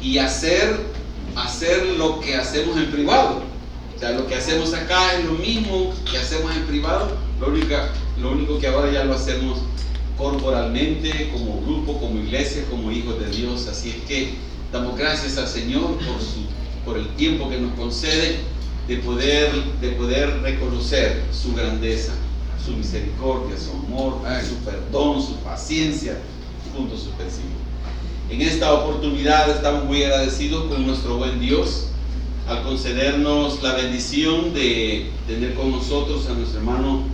y hacer lo que hacemos en privado. O sea, lo que hacemos acá es lo mismo que hacemos en privado, lo único que ahora ya lo hacemos corporalmente, como grupo, como iglesia, como hijos de Dios. Así es que damos gracias al Señor por el tiempo que nos concede de poder reconocer su grandeza, su misericordia, su amor, su perdón, su paciencia, punto suspensivo. En esta oportunidad estamos muy agradecidos con nuestro buen Dios al concedernos la bendición de tener con nosotros a nuestro hermano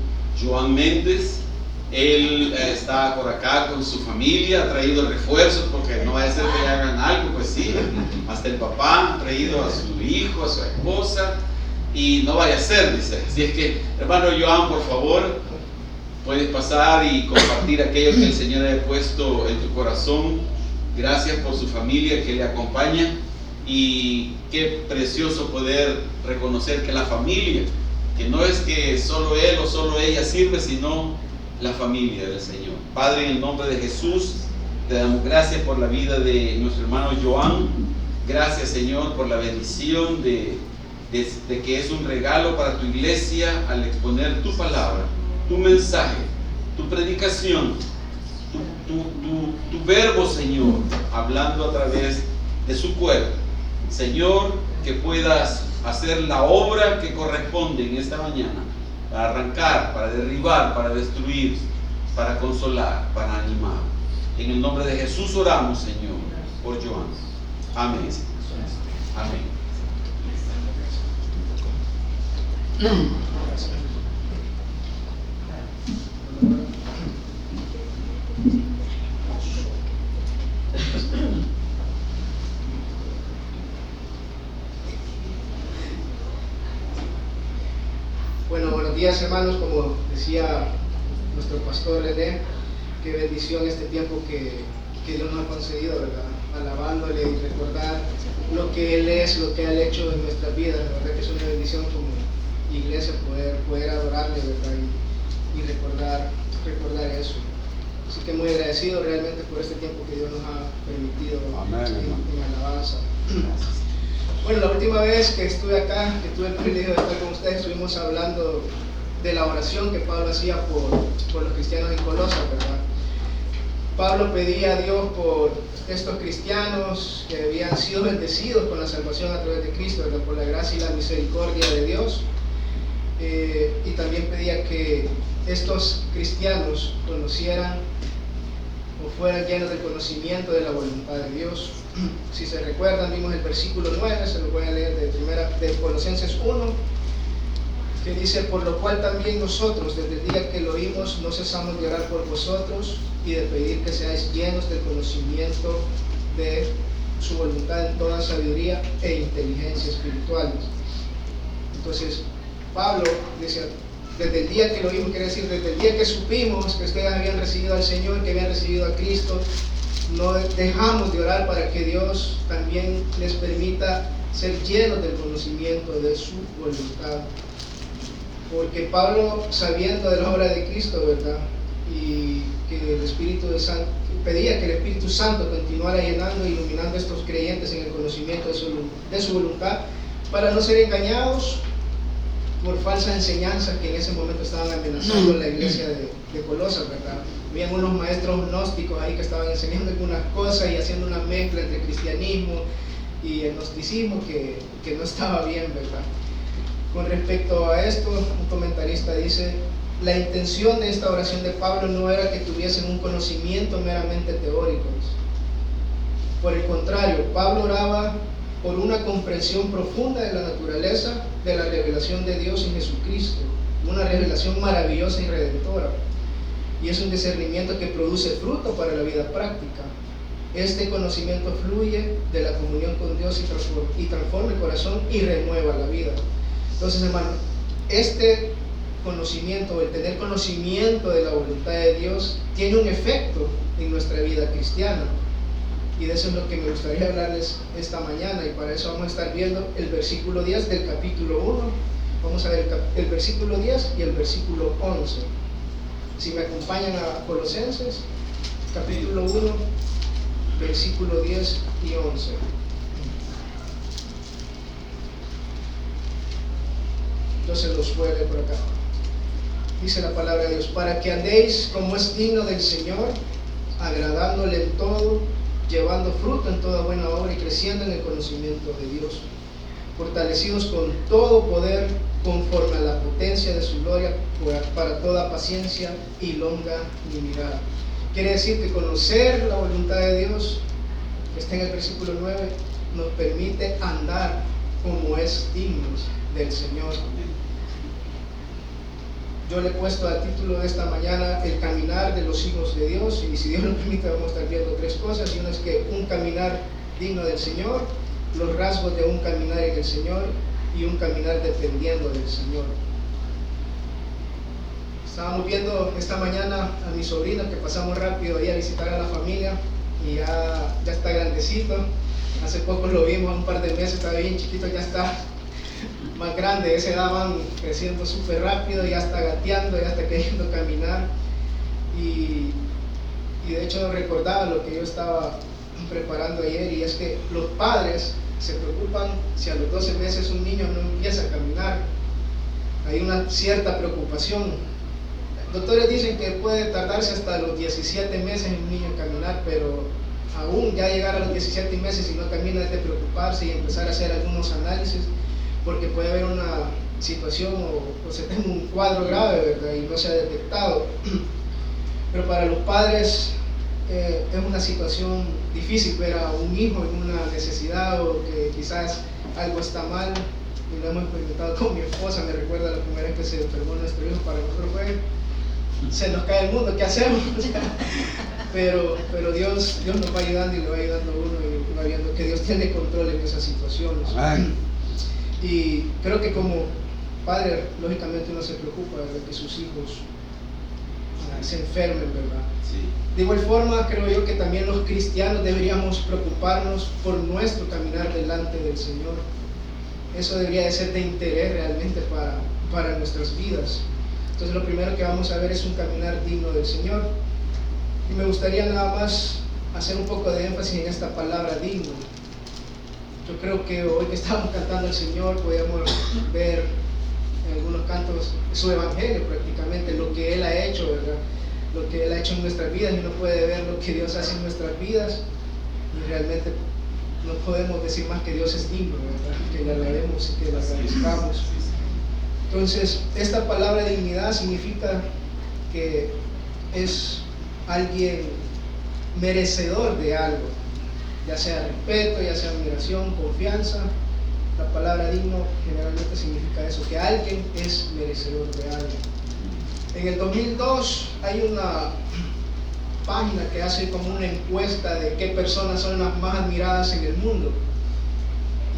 Joan Méndez. Él está por acá con su familia, ha traído refuerzos porque no vaya a ser que le hagan algo, pues sí, hasta el papá ha traído a su hijo, a su esposa, y no vaya a ser, dice. Así es que, hermano Joan, por favor, puedes pasar y compartir aquello que el Señor ha puesto en tu corazón. Gracias por su familia que le acompaña, y qué precioso poder reconocer que la familia, que no es que solo él o solo ella sirve, sino la familia del Señor. Padre, en el nombre de Jesús, te damos gracias por la vida de nuestro hermano Joan. Gracias, Señor, por la bendición de que es un regalo para tu iglesia al exponer tu palabra, tu mensaje, tu predicación, tu verbo, Señor, hablando a través de su cuerpo. Señor, que puedas hacer la obra que corresponde en esta mañana, para arrancar, para derribar, para destruir, para consolar, para animar. En el nombre de Jesús oramos, Señor, por Joan. Amén. Amén. Bueno, buenos días, hermanos. Como decía nuestro pastor René, qué bendición este tiempo que Dios nos ha concedido, ¿verdad? Alabándole y recordar lo que Él es, lo que ha hecho en nuestras vidas. La verdad que es una bendición como iglesia poder adorarle, ¿verdad? Y recordar eso. Así que muy agradecido realmente por este tiempo que Dios nos ha permitido en alabanza. Bueno, la última vez que estuve acá, que tuve el privilegio de estar con ustedes, estuvimos hablando de la oración que Pablo hacía por los cristianos en Colosas, ¿verdad? Pablo pedía a Dios por estos cristianos que habían sido bendecidos con la salvación a través de Cristo, ¿verdad? Por la gracia y la misericordia de Dios. Y también pedía que estos cristianos conocieran o fueran llenos del conocimiento de la voluntad de Dios. Si se recuerdan, vimos el versículo 9, se lo voy a leer de Colosenses 1, que dice: por lo cual también nosotros, desde el día que lo oímos, no cesamos de orar por vosotros y de pedir que seáis llenos del conocimiento de su voluntad en toda sabiduría e inteligencia espirituales. Entonces, Pablo decía, desde el día que lo oímos, quiere decir, desde el día que supimos que ustedes habían recibido al Señor, que habían recibido a Cristo, no dejamos de orar para que Dios también les permita ser llenos del conocimiento de su voluntad. Porque Pablo, sabiendo de la obra de Cristo, ¿verdad? Y que el Espíritu Santo, pedía que el Espíritu Santo continuara llenando e iluminando a estos creyentes en el conocimiento de su voluntad, para no ser engañados por falsas enseñanzas que en ese momento estaban amenazando la iglesia de Colosas, ¿verdad? Habían unos maestros gnósticos ahí que estaban enseñando algunas cosas y haciendo una mezcla entre cristianismo y el gnosticismo que no estaba bien, ¿verdad? Con respecto a esto, un comentarista dice: la intención de esta oración de Pablo no era que tuviesen un conocimiento meramente teórico. Por el contrario, Pablo oraba por una comprensión profunda de la naturaleza de la revelación de Dios en Jesucristo, una revelación maravillosa y redentora, y es un discernimiento que produce fruto para la vida práctica. Este conocimiento fluye de la comunión con Dios y transforma el corazón y renueva la vida. Entonces, hermano, este conocimiento, el tener conocimiento de la voluntad de Dios, tiene un efecto en nuestra vida cristiana. Y de eso es lo que me gustaría hablarles esta mañana, y para eso vamos a estar viendo el versículo 10 del capítulo 1. Vamos a ver el versículo 10 y el versículo 11. Si me acompañan a Colosenses, capítulo 1, versículo 10 y 11. Yo se los voy a leer por acá. Dice la palabra de Dios: para que andéis como es digno del Señor, agradándole en todo, llevando fruto en toda buena obra y creciendo en el conocimiento de Dios, fortalecidos con todo poder conforme a la potencia de su gloria, para toda paciencia y longanimidad. Quiere decir que conocer la voluntad de Dios, que está en el versículo 9, nos permite andar como es dignos del Señor. Yo le he puesto al título de esta mañana el caminar de los hijos de Dios, y si Dios lo permite vamos a estar viendo tres cosas. Y una es que un caminar digno del Señor, los rasgos de un caminar en el Señor y un caminar dependiendo del Señor. Estábamos viendo esta mañana a mi sobrino, que pasamos rápido ahí a visitar a la familia, y ya está grandecito. Hace poco lo vimos, un par de meses, estaba bien chiquito, ya está más grande. De esa edad van creciendo súper rápido, ya está gateando, ya está queriendo caminar. Y de hecho recordaba lo que yo estaba preparando ayer, y es que los padres se preocupan si a los 12 meses un niño no empieza a caminar. Hay una cierta preocupación. Doctores dicen que puede tardarse hasta los 17 meses en un niño en caminar, pero aún ya llegar a los 17 meses y no camina es de preocuparse y empezar a hacer algunos análisis, porque puede haber una situación o se tenga un cuadro grave, ¿verdad? Y no se ha detectado. Pero para los padres es una situación difícil ver a un hijo en una necesidad, o que quizás algo está mal. Y lo hemos experimentado con mi esposa. Me recuerda la primera vez que se enfermó nuestro hijo. Para nosotros fue: se nos cae el mundo, ¿qué hacemos? pero Dios nos va ayudando, y le va ayudando a uno, y va viendo que Dios tiene control en esas situaciones. Y creo que como padre, lógicamente uno se preocupa de que sus hijos se enfermen, ¿verdad? Sí. De igual forma, creo yo que también los cristianos deberíamos preocuparnos por nuestro caminar delante del Señor. Eso debería de ser de interés realmente para nuestras vidas. Entonces lo primero que vamos a ver es un caminar digno del Señor. Y me gustaría nada más hacer un poco de énfasis en esta palabra digno. Yo creo que hoy que estábamos cantando al Señor, podíamos ver en algunos cantos su evangelio, prácticamente lo que Él ha hecho, ¿verdad? Lo que Él ha hecho en nuestras vidas, y uno puede ver lo que Dios hace en nuestras vidas, y realmente no podemos decir más que Dios es digno, ¿verdad? Que le alabemos y que le agradezcamos. Entonces, esta palabra dignidad significa que es alguien merecedor de algo, ya sea respeto, ya sea admiración, confianza. La palabra digno generalmente significa eso, que alguien es merecedor de algo. En el 2002 hay una página que hace como una encuesta de qué personas son las más admiradas en el mundo,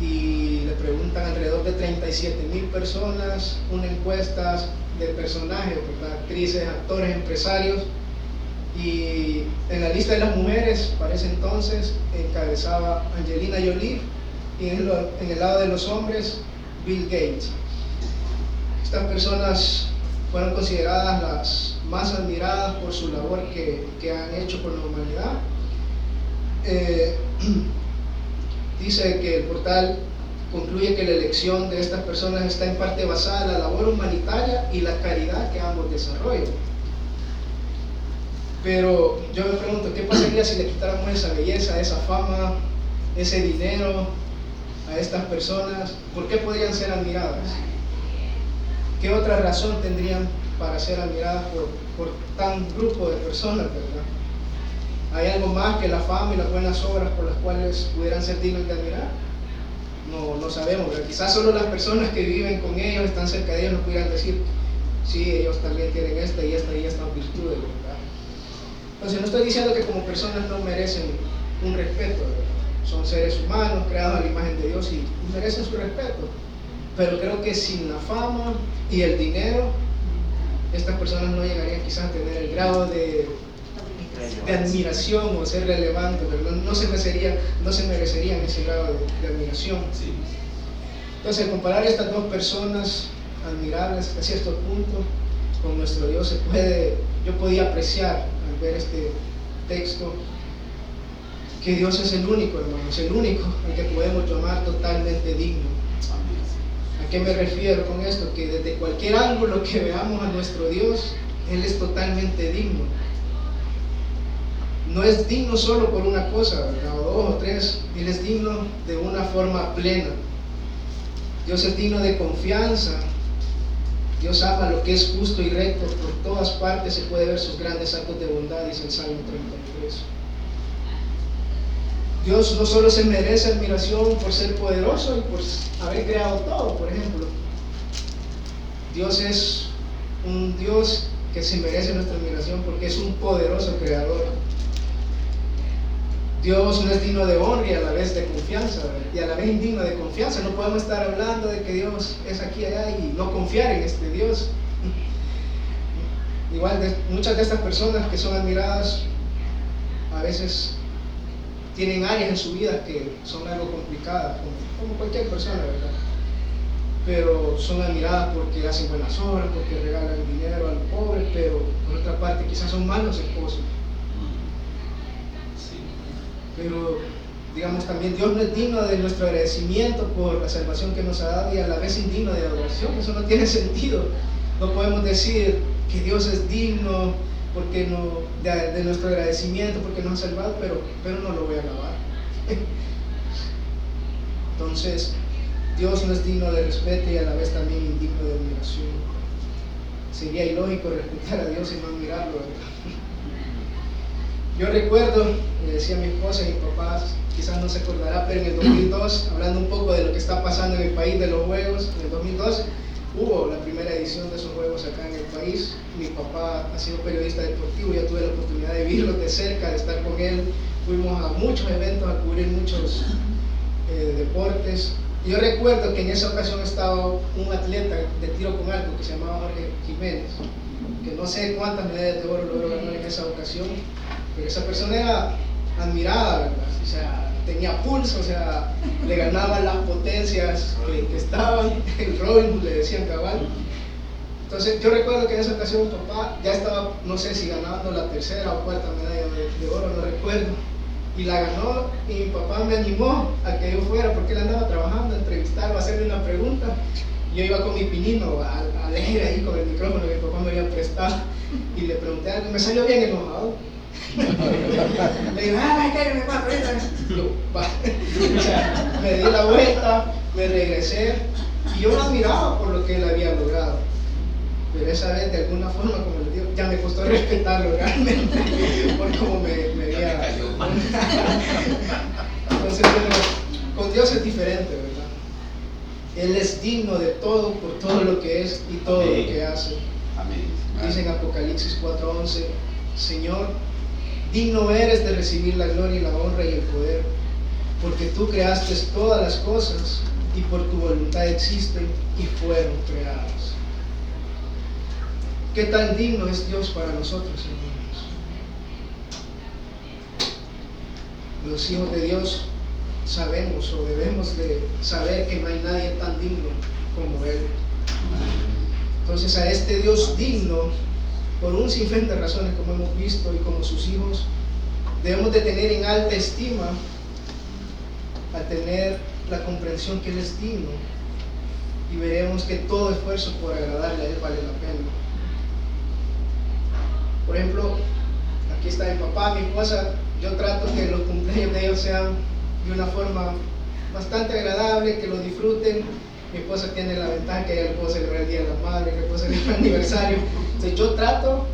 y le preguntan alrededor de 37,000 personas, una encuesta de personajes, ¿verdad? Actrices, actores, empresarios, y en la lista de las mujeres para ese entonces encabezaba Angelina Jolie, y en el lado de los hombres Bill Gates. Estas personas fueron consideradas las más admiradas por su labor que han hecho por la humanidad. Dice que el portal concluye que la elección de estas personas está en parte basada en la labor humanitaria y la caridad que ambos desarrollan. Pero yo me pregunto, ¿qué pasaría si le quitáramos esa belleza, esa fama, ese dinero a estas personas? ¿Por qué podrían ser admiradas? ¿Qué otra razón tendrían para ser admiradas por tan grupo de personas, verdad? ¿Hay algo más que la fama y las buenas obras por las cuales pudieran ser dignos de admirar? No sabemos, ¿verdad? Quizás solo las personas que viven con ellos, están cerca de ellos, nos pudieran decir: sí, ellos también tienen esta y estas virtudes, ¿verdad? Entonces no estoy diciendo que como personas no merecen un respeto, ¿verdad? Son seres humanos creados a la imagen de Dios y merecen su respeto, pero creo que sin la fama y el dinero, estas personas no llegarían quizás a tener el grado de admiración o ser relevantes, ¿verdad? No se merecerían ese grado de admiración. Sí. Entonces, al comparar estas dos personas admirables hasta cierto punto con nuestro Dios, yo podía apreciar al ver este texto que Dios es el único, hermano, es el único al que podemos llamar totalmente digno. ¿A qué me refiero con esto? Que desde cualquier ángulo que veamos a nuestro Dios, Él es totalmente digno. No es digno solo por una cosa, ¿verdad? O dos o tres. Él es digno de una forma plena. Dios es digno de confianza. Dios ama lo que es justo y recto. Por todas partes se puede ver sus grandes actos de bondad, dice el Salmo 33. Dios no solo se merece admiración por ser poderoso y por haber creado todo, por ejemplo. Dios es un Dios que se merece nuestra admiración porque es un poderoso creador. Dios no es digno de honra y a la vez de confianza, y a la vez indigno de confianza. No podemos estar hablando de que Dios es aquí y allá y no confiar en este Dios. Igual muchas de estas personas que son admiradas a veces tienen áreas en su vida que son algo complicadas, como cualquier persona, ¿verdad? Pero son admiradas porque hacen buenas obras, porque regalan dinero a los pobres, pero por otra parte quizás son malos esposos. Pero digamos también Dios no es digno de nuestro agradecimiento por la salvación que nos ha dado y a la vez indigno de adoración. Eso no tiene sentido. No podemos decir que Dios es digno porque no, de nuestro agradecimiento porque nos ha salvado, pero no lo voy a alabar. Entonces Dios no es digno de respeto y a la vez también indigno de admiración. Sería ilógico respetar a Dios y no admirarlo, ¿verdad? Yo recuerdo, le decía a mi esposa y mi papá, quizás no se acordará, pero en el 2002, hablando un poco de lo que está pasando en el país de los juegos, en el 2002 hubo la primera edición de esos juegos acá en el país. Mi papá ha sido periodista deportivo, ya tuve la oportunidad de verlo de cerca, de estar con él. Fuimos a muchos eventos, a cubrir muchos deportes. Yo recuerdo que en esa ocasión estaba un atleta de tiro con arco que se llamaba Jorge Jiménez, que no sé cuántas medallas de oro logró ganar en esa ocasión, pero esa persona era admirada, ¿verdad? O sea, tenía pulso, o sea, le ganaban las potencias que estaban, el Robin Hood le decían cabal. Entonces yo recuerdo que en esa ocasión mi papá ya estaba, no sé si ganando la tercera o cuarta medalla de oro, no recuerdo, y la ganó, y mi papá me animó a que yo fuera porque él andaba trabajando, a entrevistarlo, a hacerle una pregunta. Yo iba con mi pinino a leer ahí con el micrófono que mi papá me había prestado y le pregunté algo, me salió bien enojado. Le digo, cállate, mato ahorita. O sea, me di la vuelta, me regresé y yo lo admiraba por lo que él había logrado. Pero esa vez, de alguna forma, como les digo, ya me costó respetarlo realmente por cómo me veía. Entonces, bueno, con Dios es diferente, ¿verdad? Él es digno de todo por todo lo que es y todo lo que hace. Amén. Dice en Apocalipsis 4:11, Señor, digno eres de recibir la gloria y la honra y el poder, porque tú creaste todas las cosas y por tu voluntad existen y fueron creadas. ¿Qué tan digno es Dios para nosotros, hermanos? Los hijos de Dios sabemos o debemos de saber que no hay nadie tan digno como Él. Entonces a este Dios digno, por un sinfín de razones como hemos visto y como sus hijos, debemos de tener en alta estima al tener la comprensión que Él es digno, y veremos que todo esfuerzo por agradarle a Él vale la pena. Por ejemplo, aquí está mi papá, mi esposa. Yo trato que los cumpleaños de ellos sean de una forma bastante agradable, que lo disfruten. Mi esposa tiene la ventaja que ella le puedo celebrar el Día de la Madre, que le puedo celebrar el aniversario. Entonces yo trato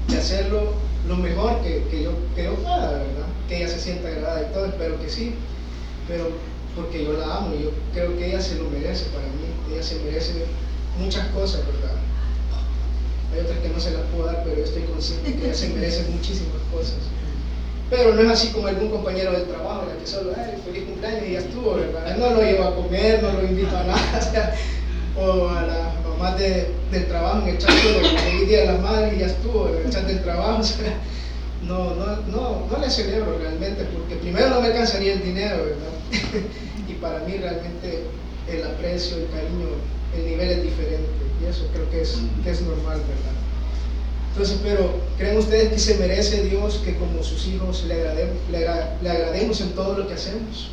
de hacerlo lo mejor que yo pueda, ¿verdad? Que ella se sienta agradada y todo, espero que sí, pero porque yo la amo y yo creo que ella se lo merece para mí. Ella se merece muchas cosas, ¿verdad? Hay otras que no se las puedo dar, pero yo estoy consciente que ella se merece muchísimas cosas. Pero no es así como algún compañero del trabajo, en el que solo, feliz cumpleaños y ya estuvo, ¿verdad? No lo llevo a comer, no lo invito a nada, o sea, o a las mamás del trabajo en el chat de feliz Día de las Madres y ya estuvo, en el chat del trabajo, o sea, no le celebro realmente, porque primero no me alcanzaría el dinero, ¿verdad? Y para mí realmente el aprecio, el cariño, el nivel es diferente, y eso creo que es normal, ¿verdad? Entonces, pero ¿creen ustedes que se merece Dios que como sus hijos le agrademos en todo lo que hacemos?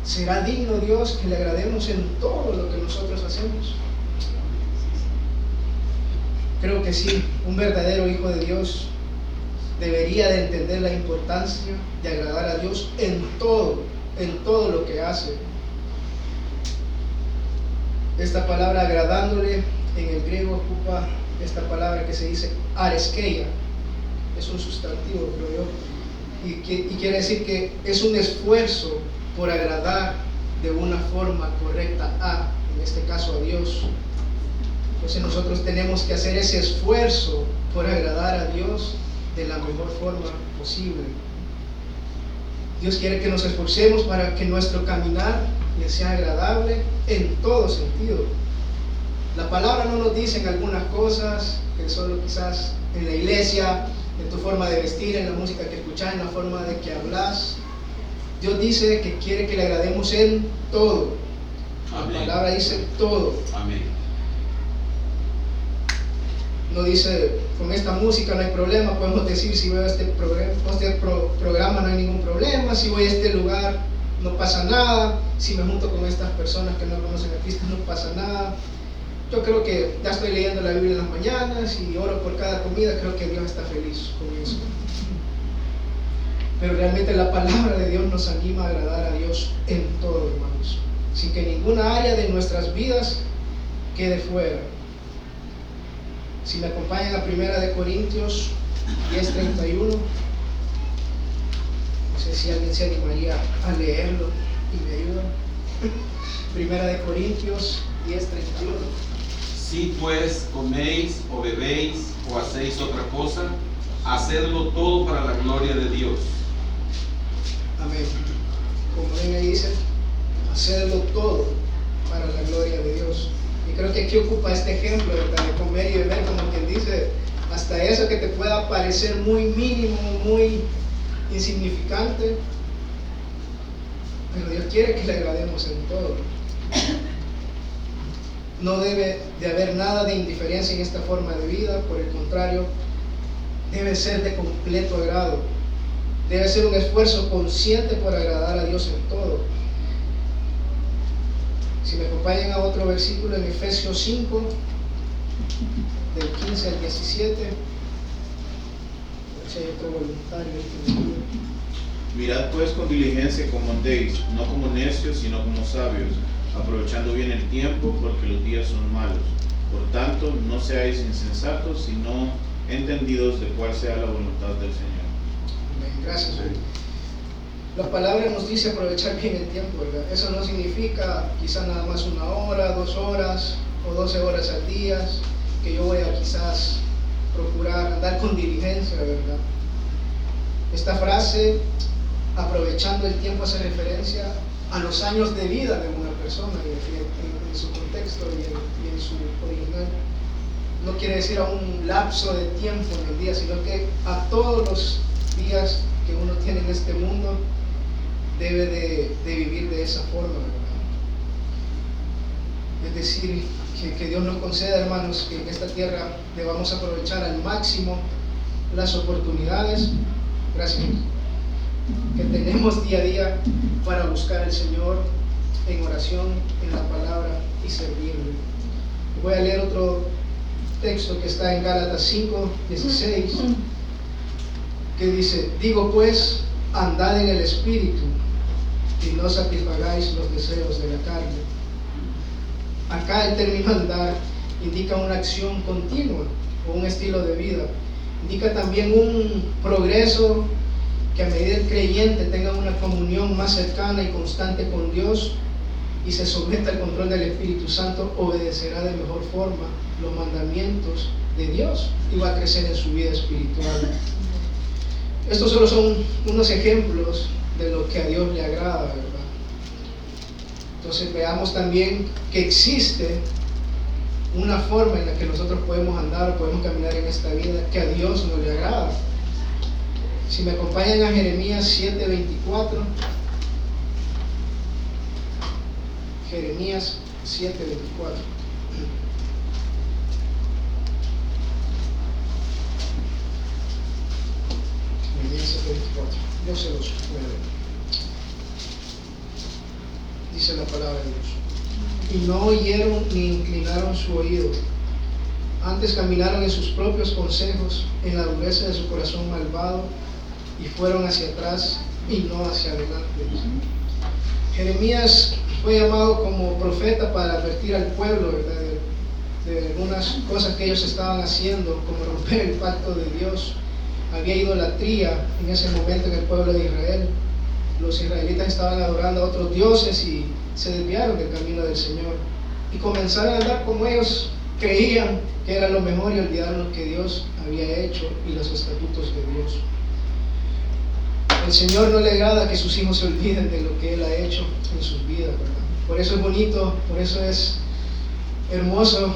¿Será digno Dios que le agrademos en todo lo que nosotros hacemos? Creo que sí, un verdadero hijo de Dios debería de entender la importancia de agradar a Dios en todo lo que hace. Esta palabra agradándole en el griego ocupa esta palabra que se dice areskeia, es un sustantivo, creo yo, y quiere decir que es un esfuerzo por agradar de una forma correcta en este caso a Dios. Entonces nosotros tenemos que hacer ese esfuerzo por agradar a Dios de la mejor forma posible. Dios quiere que nos esforcemos para que nuestro caminar le sea agradable en todo sentido. La palabra no nos dice en algunas cosas, que solo quizás en la iglesia, en tu forma de vestir, en la música que escuchas, en la forma de que hablas. Dios dice que quiere que le agrademos en todo. Amén. La palabra dice todo. Amén. No dice, con esta música no hay problema, podemos decir, si voy a este programa no hay ningún problema, si voy a este lugar no pasa nada, si me junto con estas personas que no conocen a Cristo no pasa nada. Yo creo que ya estoy leyendo la Biblia en las mañanas y oro por cada comida, creo que Dios está feliz con eso. Pero realmente la palabra de Dios nos anima a agradar a Dios en todo, hermanos, sin que ninguna área de nuestras vidas quede fuera. Si me acompañan a 1 Corintios 10:31, no sé si alguien se animaría a leerlo y me ayuda. 1 Corintios 10:31. Si pues coméis o bebéis o hacéis otra cosa, hacedlo todo para la gloria de Dios. Amén. Como bien ahí dice, hacedlo todo para la gloria de Dios. Y creo que aquí ocupa este ejemplo, ¿verdad? De comer y beber, como quien dice, hasta eso que te pueda parecer muy mínimo, muy insignificante, pero Dios quiere que le agrademos en todo. No debe de haber nada de indiferencia en esta forma de vida, por el contrario, debe ser de completo agrado. Debe ser un esfuerzo consciente por agradar a Dios en todo. Si me acompañan a otro versículo en Efesios 5, del 15 al 17, si hay otro voluntario ahí. Mirad pues con diligencia como andéis, no como necios, sino como sabios, aprovechando bien el tiempo, porque los días son malos. Por tanto, no seáis insensatos, sino entendidos de cuál sea la voluntad del Señor. Amén. Gracias. La palabra nos dice aprovechar bien el tiempo, ¿verdad? Eso no significa quizás nada más 1 hora, 2 horas o 12 horas al día, que yo voy a quizás procurar andar con diligencia, ¿verdad? Esta frase, aprovechando el tiempo, hace referencia a los años de vida de una persona en su contexto y en su original. No quiere decir a un lapso de tiempo en el día, sino que a todos los días que uno tiene en este mundo debe de vivir de esa forma, ¿verdad? Es decir, que Dios nos conceda, hermanos, que en esta tierra debamos aprovechar al máximo las oportunidades, gracias, que tenemos día a día para buscar al Señor en oración, en la palabra y servirle. Voy a leer otro texto que está en Gálatas 5:16, que dice: digo pues, andad en el Espíritu y no satisfagáis los deseos de la carne. Acá el término andar indica una acción continua o un estilo de vida. Indica también un progreso que a medida el creyente tenga una comunión más cercana y constante con Dios y se someta al control del Espíritu Santo, obedecerá de mejor forma los mandamientos de Dios y va a crecer en su vida espiritual. Estos solo son unos ejemplos de lo que a Dios le agrada, ¿verdad? Entonces veamos también que existe una forma en la que nosotros podemos andar o podemos caminar en esta vida que a Dios no le agrada. Si me acompañan a Jeremías 7:24, Jeremías 7:24. Jeremías 7:24. Yo se los puedo. dice la palabra de Dios. Y no oyeron ni inclinaron su oído. Antes caminaron en sus propios consejos, en la dureza de su corazón malvado, y fueron hacia atrás y no hacia adelante. Jeremías fue llamado como profeta para advertir al pueblo, ¿verdad?, de algunas cosas que ellos estaban haciendo, como romper el pacto de Dios. Había idolatría en ese momento en el pueblo de Israel. Los israelitas estaban adorando a otros dioses y se desviaron del camino del Señor y comenzaron a andar como ellos creían que era lo mejor y olvidaron lo que Dios había hecho y los estatutos de Dios. El Señor no le agrada que sus hijos se olviden de lo que Él ha hecho en sus vidas, ¿verdad? Por eso es bonito, por eso es hermoso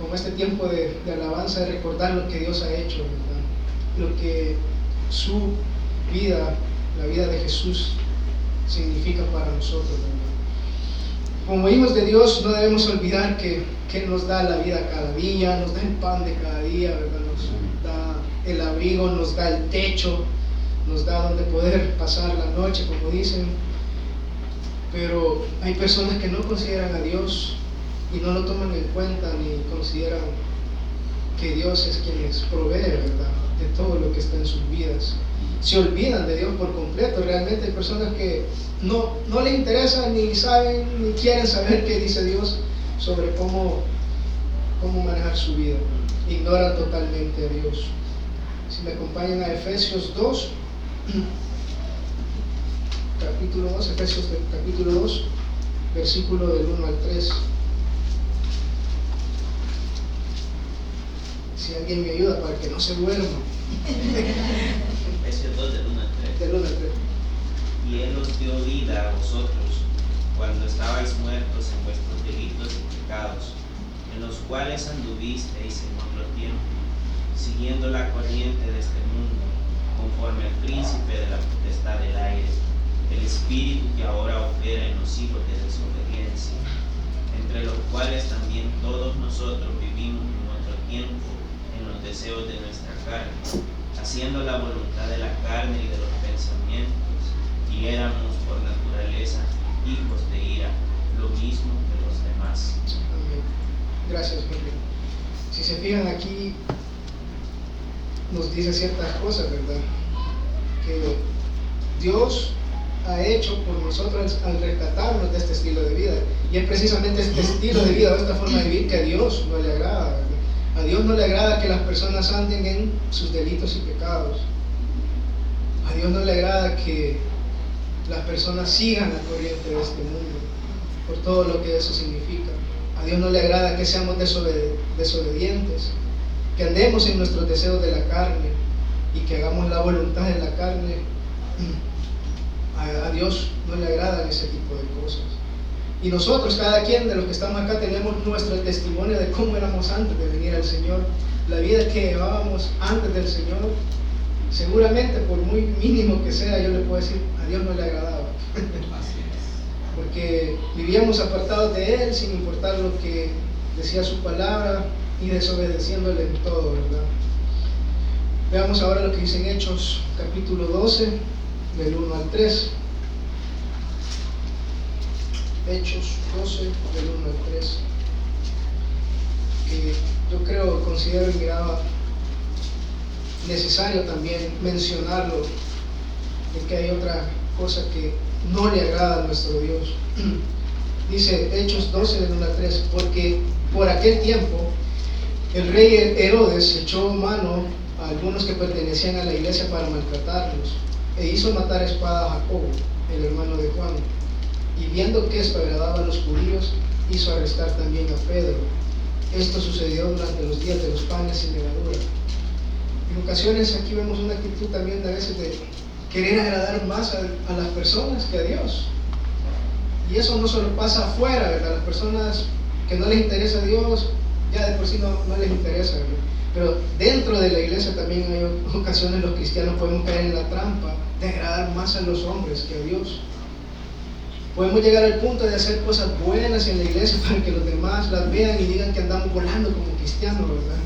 como este tiempo de alabanza, de recordar lo que Dios ha hecho, ¿verdad? Lo que su vida, la vida de Jesús, significa para nosotros, ¿verdad? Como hijos de Dios no debemos olvidar que Él nos da la vida cada día, nos da el pan de cada día, ¿verdad? Nos da el abrigo, nos da el techo, nos da donde poder pasar la noche, como dicen. Pero hay personas que no consideran a Dios y no lo toman en cuenta ni consideran que Dios es quien les provee, ¿verdad?, de todo lo que está en sus vidas. Se olvidan de Dios por completo. Realmente hay personas que no les interesa, ni saben, ni quieren saber qué dice Dios sobre cómo manejar su vida. Ignoran totalmente a Dios. Si me acompañan a Efesios 2, capítulo 2, Efesios capítulo 2, versículo del 1 al 3. Si alguien me ayuda para que no se duerma. Efesios 2 del 1 al 3. Del 1 al 3. Y Él os dio vida a vosotros cuando estabais muertos en vuestros delitos y pecados, en los cuales anduvisteis en otro tiempo, siguiendo la corriente de este mundo, conforme al príncipe de la potestad del aire, el espíritu que ahora opera en los hijos de desobediencia, entre los cuales también todos nosotros vivimos en otro tiempo en los deseos de nuestra carne, haciendo la voluntad de la carne y de los pensamientos, y éramos por naturaleza hijos de ira, lo mismo que los demás. Amén. Gracias, Henry. Si se fijan aquí, nos dice ciertas cosas, ¿verdad?, que Dios ha hecho por nosotros al rescatarnos de este estilo de vida. Y es precisamente este estilo de vida, esta forma de vivir, que a Dios no le agrada, ¿verdad? A Dios no le agrada que las personas anden en sus delitos y pecados. A Dios no le agrada que las personas sigan la corriente de este mundo, por todo lo que eso significa. A Dios no le agrada que seamos desobedientes, que andemos en nuestros deseos de la carne y que hagamos la voluntad de la carne. A Dios no le agradan ese tipo de cosas. Y nosotros, cada quien de los que estamos acá, tenemos nuestro testimonio de cómo éramos antes de venir al Señor, la vida que llevábamos antes del Señor. Seguramente, por muy mínimo que sea, yo le puedo decir, a Dios no le agradaba. Porque vivíamos apartados de Él sin importar lo que decía su palabra y desobedeciéndole en todo, ¿verdad? Veamos ahora lo que dice en Hechos capítulo 12, del 1 al 3. Hechos 12, del 1 al 3. Que yo creo, considero y miraba necesario también mencionarlo, de que hay otra cosa que no le agrada a nuestro Dios. Dice Hechos 12, del 1 al 3, porque por aquel tiempo el rey Herodes echó mano a algunos que pertenecían a la iglesia para maltratarlos, e hizo matar a espada a Jacobo, el hermano de Juan, y viendo que esto agradaba a los judíos, hizo arrestar también a Pedro. Esto sucedió durante los días de los panes sin levadura. En ocasiones aquí vemos una actitud también de a veces de querer agradar más a las personas que a Dios. Y eso no solo pasa afuera, ¿verdad? Las personas que no les interesa a Dios, ya de por sí no les interesa, ¿verdad? Pero dentro de la iglesia también hay ocasiones los cristianos podemos caer en la trampa de agradar más a los hombres que a Dios. Podemos llegar al punto de hacer cosas buenas en la iglesia para que los demás las vean y digan que andamos volando como cristianos, ¿verdad?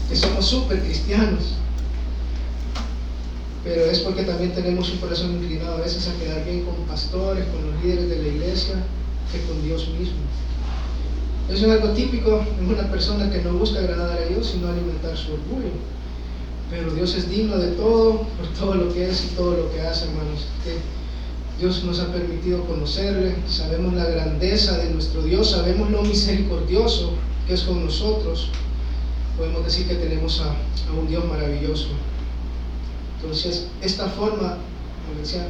Que somos súper cristianos. pero es porque también tenemos un corazón inclinado a veces a quedar bien con pastores, con los líderes de la iglesia, que con Dios mismo. Eso es algo típico en una persona que no busca agradar a Dios, sino alimentar su orgullo. Pero Dios es digno de todo, por todo lo que es y todo lo que hace, hermanos. Dios nos ha permitido conocerle, sabemos la grandeza de nuestro Dios, sabemos lo misericordioso que es con nosotros. Podemos decir que tenemos a un Dios maravilloso. Entonces, esta forma, como decía,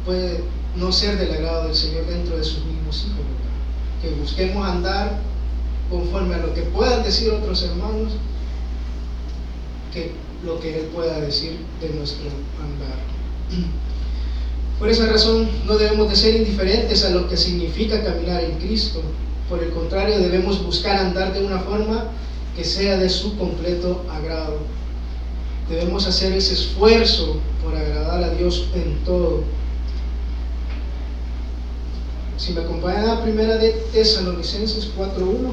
puede no ser del agrado del Señor dentro de sus mismos hijos, ¿verdad? Que busquemos andar conforme a lo que puedan decir otros hermanos, que lo que Él pueda decir de nuestro andar. Por esa razón no debemos de ser indiferentes a lo que significa caminar en Cristo. Por el contrario, debemos buscar andar de una forma que sea de su completo agrado. Debemos hacer ese esfuerzo por agradar a Dios en todo. Si me acompañan a Primera de Tesalonicenses 4:1.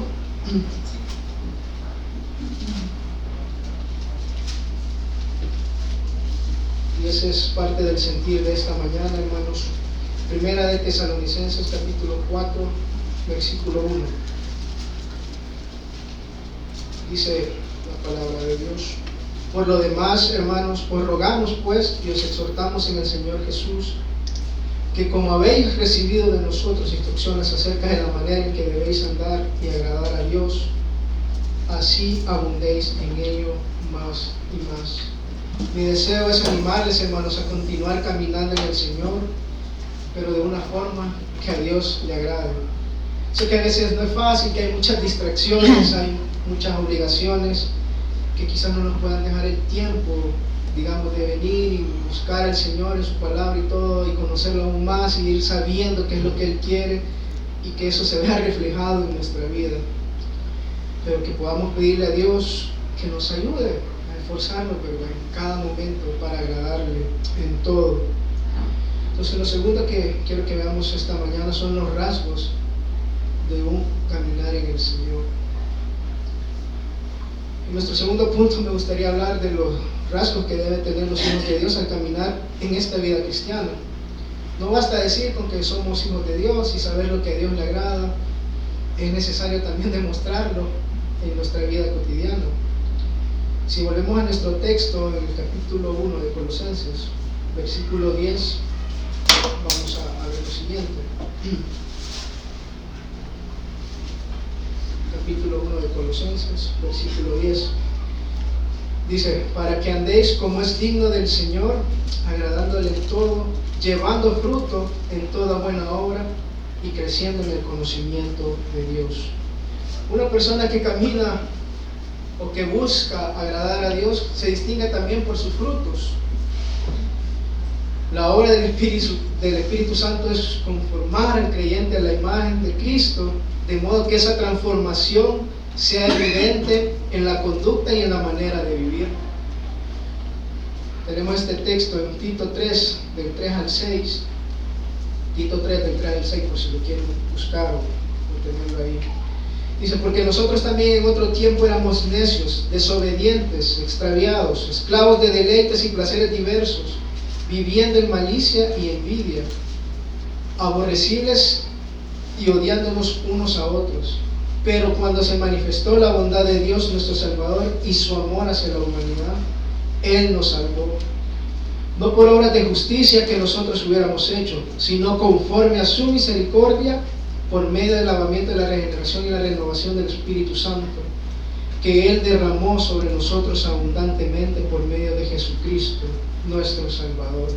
Y ese es parte del sentir de esta mañana, hermanos. Primera de Tesalonicenses capítulo 4, versículo 1. Dice la palabra de Dios: por lo demás, hermanos, os rogamos pues y os exhortamos en el Señor Jesús, que como habéis recibido de nosotros instrucciones acerca de la manera en que debéis andar y agradar a Dios, así abundéis en ello más y más. Mi deseo es animarles, hermanos, a continuar caminando en el Señor, pero de una forma que a Dios le agrade. Sé que a veces no es fácil, que hay muchas distracciones, hay muchas obligaciones que quizás no nos puedan dejar el tiempo, digamos, de venir y buscar al Señor en su palabra y todo, y conocerlo aún más y ir sabiendo qué es lo que Él quiere y que eso se vea reflejado en nuestra vida. Pero que podamos pedirle a Dios que nos ayude a esforzarnos, pero en cada momento para agradarle en todo. Entonces, lo segundo que quiero que veamos esta mañana son los rasgos de un caminar en el Señor. En nuestro segundo punto me gustaría hablar de los rasgos que deben tener los hijos de Dios al caminar en esta vida cristiana. No basta decir con que somos hijos de Dios y saber lo que a Dios le agrada, es necesario también demostrarlo en nuestra vida cotidiana. Si volvemos a nuestro texto en el capítulo 1 de Colosenses, versículo 10, vamos a ver lo siguiente. Capítulo 1 de Colosenses, versículo 10. Dice: para que andéis como es digno del Señor, agradándole en todo, llevando fruto en toda buena obra y creciendo en el conocimiento de Dios. Una persona que camina o que busca agradar a Dios se distingue también por sus frutos. La obra del Espíritu Santo es conformar al creyente a la imagen de Cristo, de modo que esa transformación sea evidente en la conducta y en la manera de vivir. Tenemos este texto en Tito 3, del 3 al 6. Tito 3, del 3 al 6, por si lo quieren buscar o tenerlo ahí. Dice: porque nosotros también en otro tiempo éramos necios, desobedientes, extraviados, esclavos de deleites y placeres diversos, viviendo en malicia y envidia, aborrecibles y odiándonos unos a otros. Pero cuando se manifestó la bondad de Dios nuestro Salvador y su amor hacia la humanidad, Él nos salvó, no por obras de justicia que nosotros hubiéramos hecho, sino conforme a su misericordia, por medio del lavamiento de la regeneración y la renovación del Espíritu Santo, que Él derramó sobre nosotros abundantemente por medio de Jesucristo, nuestro Salvador.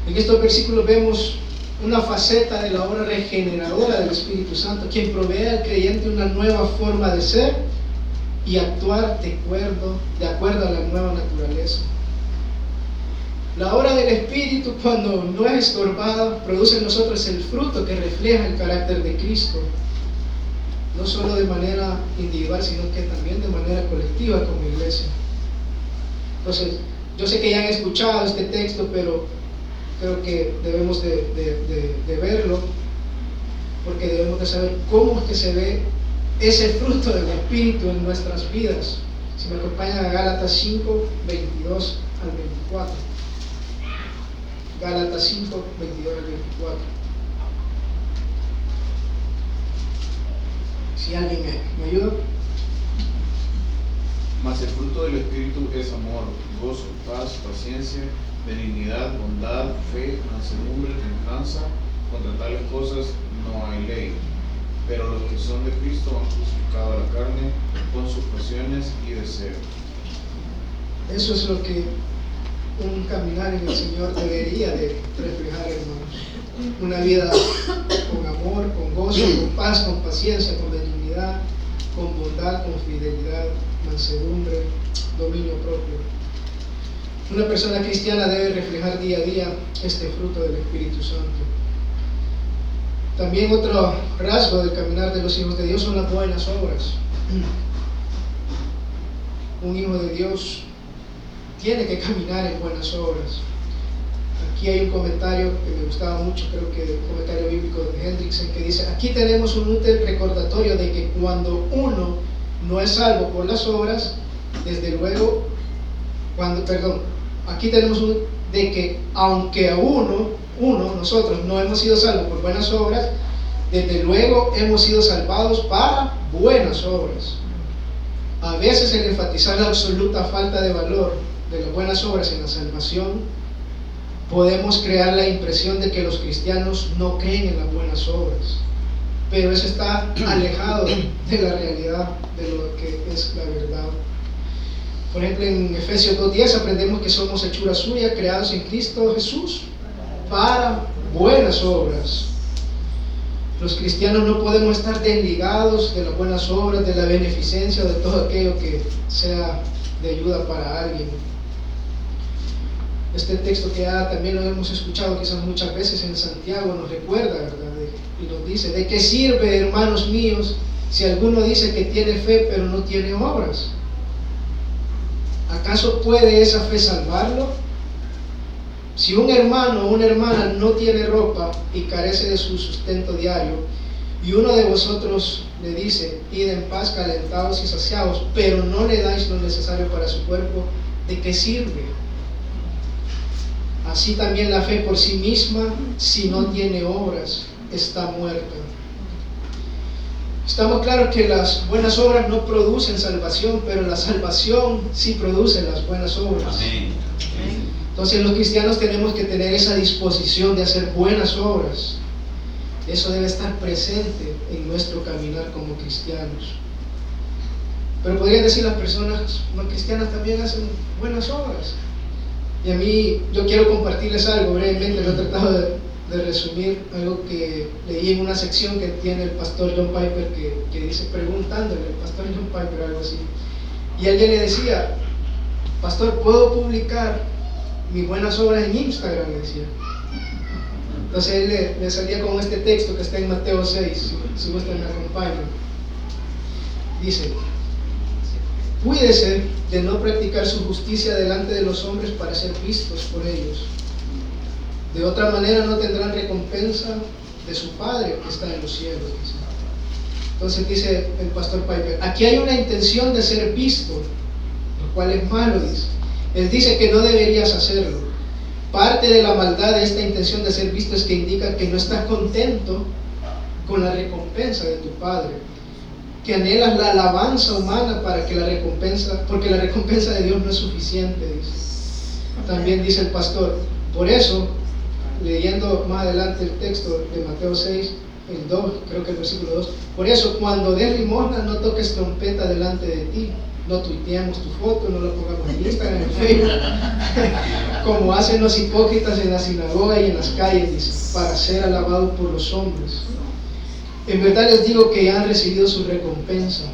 En estos versículos vemos una faceta de la obra regeneradora del Espíritu Santo, quien provee al creyente una nueva forma de ser y actuar de acuerdo a la nueva naturaleza. La obra del Espíritu, cuando no es estorbada, produce en nosotros el fruto que refleja el carácter de Cristo, no solo de manera individual, sino que también de manera colectiva como iglesia. Entonces, yo sé que ya han escuchado este texto, pero creo que debemos de verlo, porque debemos de saber cómo es que se ve ese fruto del Espíritu en nuestras vidas. Si me acompañan a Gálatas 5, 22 al 24. Gálatas 5, 22 al 24. Si alguien me ayuda. Mas el fruto del Espíritu es amor, gozo, paz, paciencia, benignidad, bondad, fe, mansedumbre, templanza. Contra tales cosas no hay ley. Pero los que son de Cristo han crucificado a la carne con sus pasiones y deseos. Eso es lo que un caminar en el Señor debería de reflejar, hermanos. Una vida con amor, con gozo, con paz, con paciencia, con benignidad, con bondad, con fidelidad, mansedumbre, dominio propio. Una persona cristiana debe reflejar día a día este fruto del Espíritu Santo. También otro rasgo del caminar de los hijos de Dios son las buenas obras. Un hijo de Dios tiene que caminar en buenas obras. Aquí hay un comentario que me gustaba mucho, creo que el comentario bíblico de Hendrickson, que dice: aquí tenemos un útil recordatorio de que cuando uno no es salvo por las obras, desde luego, aquí tenemos de que aunque a nosotros no hemos sido salvos por buenas obras, desde luego hemos sido salvados para buenas obras. A veces el enfatizar la absoluta falta de valor de las buenas obras en la salvación, podemos crear la impresión de que los cristianos no creen en las buenas obras, pero eso está alejado de la realidad de lo que es la verdad. Por ejemplo, en Efesios 2:10 aprendemos que somos hechura suya, creados en Cristo Jesús para buenas obras. Los cristianos no podemos estar desligados de las buenas obras, de la beneficencia, de todo aquello que sea de ayuda para alguien. Este texto que ya también lo hemos escuchado quizás muchas veces en Santiago nos recuerda, ¿verdad? Y nos dice: ¿de qué sirve, hermanos míos, si alguno dice que tiene fe pero no tiene obras? ¿Acaso puede esa fe salvarlo? Si un hermano o una hermana no tiene ropa y carece de su sustento diario, y uno de vosotros le dice: id en paz, calentados y saciados, pero no le dais lo necesario para su cuerpo, ¿de qué sirve? Así también la fe por sí misma, si no tiene obras, está muerta. Estamos claros que las buenas obras no producen salvación, pero la salvación sí produce las buenas obras. Amén. Entonces los cristianos tenemos que tener esa disposición de hacer buenas obras. Eso debe estar presente en nuestro caminar como cristianos. Pero podrían decir, las personas no cristianas también hacen buenas obras. Y a mí, yo quiero compartirles algo brevemente. Lo he tratado de resumir, algo que leí en una sección que tiene el pastor John Piper, que dice, preguntándole al pastor John Piper algo así, y alguien le decía: pastor, ¿puedo publicar mis buenas obras en Instagram? Le decía. Entonces él le salía con este texto que está en Mateo 6, si gustan me acompañan. Dice: cuídese de no practicar su justicia delante de los hombres para ser vistos por ellos. De otra manera no tendrán recompensa de su Padre que está en los cielos. Dice. Entonces dice el pastor Piper: aquí hay una intención de ser visto, lo cual es malo, dice. Él dice que no deberías hacerlo. Parte de la maldad de esta intención de ser visto es que indica que no estás contento con la recompensa de tu Padre, que anhelas la alabanza humana para que porque la recompensa de Dios no es suficiente, dice. También dice el pastor: por eso, leyendo más adelante el texto de Mateo 6, el 2, creo que el versículo 2, por eso cuando des limosna no toques trompeta delante de ti, no tuiteemos tu foto, no la pongamos en Instagram, en Facebook, como hacen los hipócritas en la sinagoga y en las calles, dice, para ser alabados por los hombres. En verdad les digo que ya han recibido su recompensa.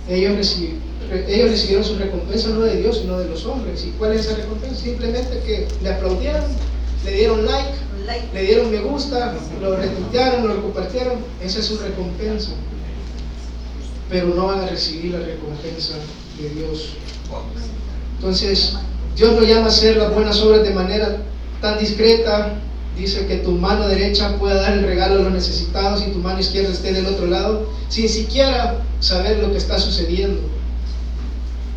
Ellos recibieron su recompensa no de Dios, sino de los hombres. ¿Y cuál es esa recompensa? Simplemente que le aplaudieron, le dieron like, le dieron me gusta, lo retuitearon, lo compartieron. Esa es su recompensa. Pero no van a recibir la recompensa de Dios. Entonces, Dios nos llama a hacer las buenas obras de manera tan discreta. Dice que tu mano derecha pueda dar el regalo a los necesitados y tu mano izquierda esté del otro lado, sin siquiera saber lo que está sucediendo.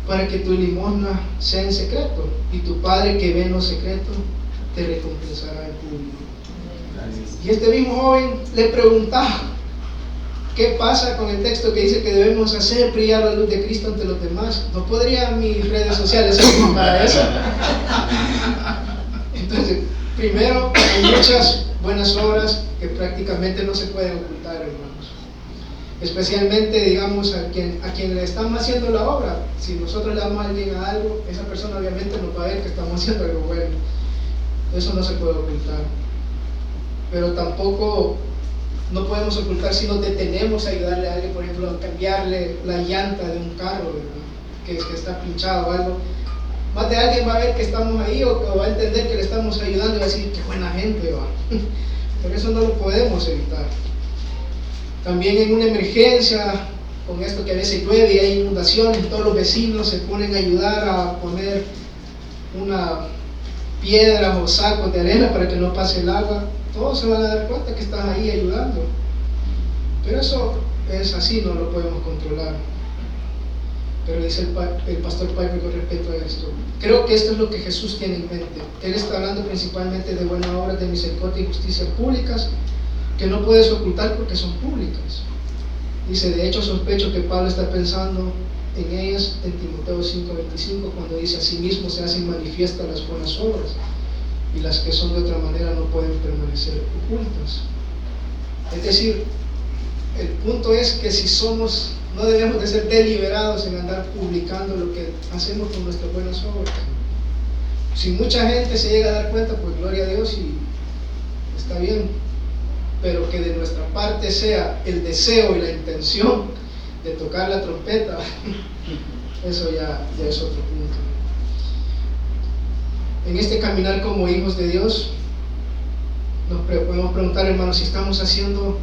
para que tu limosna sea en secreto, y tu Padre que ve en lo secreto te recompensará en público. Y este mismo joven le preguntaba, ¿qué pasa con el texto que dice que debemos hacer brillar la luz de Cristo ante los demás? ¿No podrían mis redes sociales servir para eso? Entonces, primero, hay muchas buenas obras que prácticamente no se pueden ocultar, hermanos. Especialmente, digamos, a quien le estamos haciendo la obra. Si nosotros le damos a alguien a algo, esa persona obviamente nos va a ver que estamos haciendo algo bueno. Eso no se puede ocultar. Pero tampoco no podemos ocultar si nos detenemos a ayudarle a alguien, por ejemplo, a cambiarle la llanta de un carro, ¿verdad? que está pinchado o algo. Más de alguien va a ver que estamos ahí o va a entender que le estamos ayudando y va a decir, qué buena gente va. Pero eso no lo podemos evitar. También en una emergencia, con esto que a veces llueve y hay inundaciones, todos los vecinos se ponen a ayudar a poner una piedra o sacos de arena para que no pase el agua. Todos se van a dar cuenta que estás ahí ayudando. Pero eso es así, no lo podemos controlar. Pero dice el pastor Piper con respecto a esto. Creo que esto es lo que Jesús tiene en mente. Él está hablando principalmente de buenas obras de misericordia y justicia públicas, que no puedes ocultar porque son públicas. Dice, de hecho sospecho que Pablo está pensando en ellas en Timoteo 5:25, cuando dice, asimismo se hacen manifiestas las buenas obras, y las que son de otra manera no pueden permanecer ocultas. Es decir, el punto es que si somos, no debemos de ser deliberados en andar publicando lo que hacemos con nuestras buenas obras. Si mucha gente se llega a dar cuenta, pues gloria a Dios y está bien, pero que de nuestra parte sea el deseo y la intención de tocar la trompeta, eso ya es otro punto. En este caminar como hijos de Dios, nos podemos preguntar, hermanos, si estamos haciendo